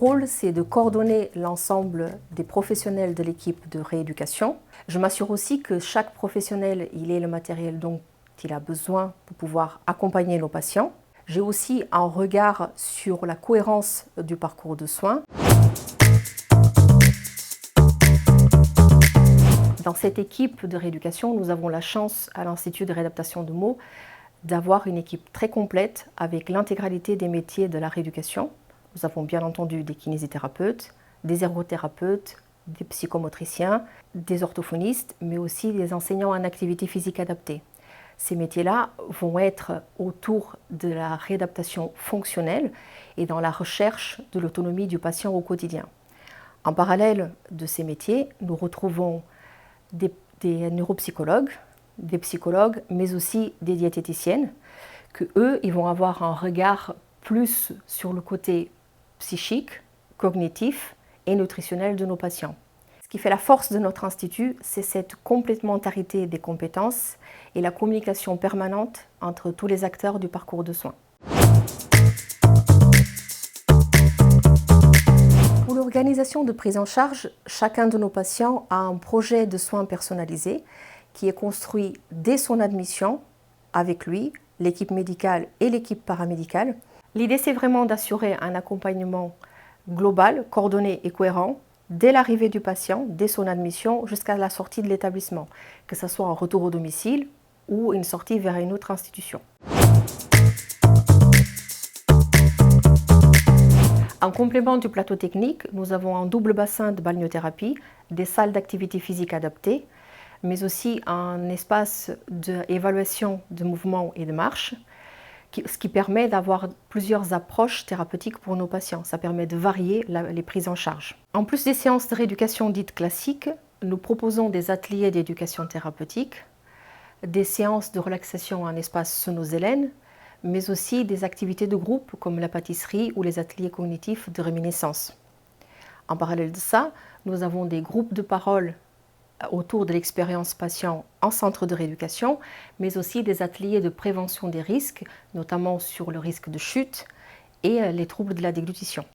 rôle, c'est de coordonner l'ensemble des professionnels de l'équipe de rééducation. Je m'assure aussi que chaque professionnel ait le matériel dont il a besoin pour pouvoir accompagner nos patients. J'ai aussi un regard sur la cohérence du parcours de soins. Dans cette équipe de rééducation, nous avons la chance à l'Institut de réadaptation de Meaux d'avoir une équipe très complète avec l'intégralité des métiers de la rééducation. Nous avons bien entendu des kinésithérapeutes, des ergothérapeutes, des psychomotriciens, des orthophonistes, mais aussi des enseignants en activité physique adaptée. Ces métiers-là vont être autour de la réadaptation fonctionnelle et dans la recherche de l'autonomie du patient au quotidien. En parallèle de ces métiers, nous retrouvons des neuropsychologues, des psychologues, mais aussi des diététiciennes, ils vont avoir un regard plus sur le côté psychique, cognitif et nutritionnel de nos patients. Ce qui fait la force de notre institut, c'est cette complémentarité des compétences et la communication permanente entre tous les acteurs du parcours de soins. Pour l'organisation de prise en charge, chacun de nos patients a un projet de soins personnalisé qui est construit dès son admission avec lui, l'équipe médicale et l'équipe paramédicale. L'idée, c'est vraiment d'assurer un accompagnement global, coordonné et cohérent dès l'arrivée du patient, dès son admission jusqu'à la sortie de l'établissement, que ce soit un retour au domicile ou une sortie vers une autre institution. En complément du plateau technique, nous avons un double bassin de balnéothérapie, des salles d'activité physique adaptées, mais aussi un espace d'évaluation de mouvement et de marche, ce qui permet d'avoir plusieurs approches thérapeutiques pour nos patients. Ça permet de varier les prises en charge. En plus des séances de rééducation dites classiques, nous proposons des ateliers d'éducation thérapeutique, des séances de relaxation en espace sonozélène, mais aussi des activités de groupe comme la pâtisserie ou les ateliers cognitifs de réminiscence. En parallèle de ça, nous avons des groupes de parole autour de l'expérience patient en centre de rééducation, mais aussi des ateliers de prévention des risques, notamment sur le risque de chute et les troubles de la déglutition.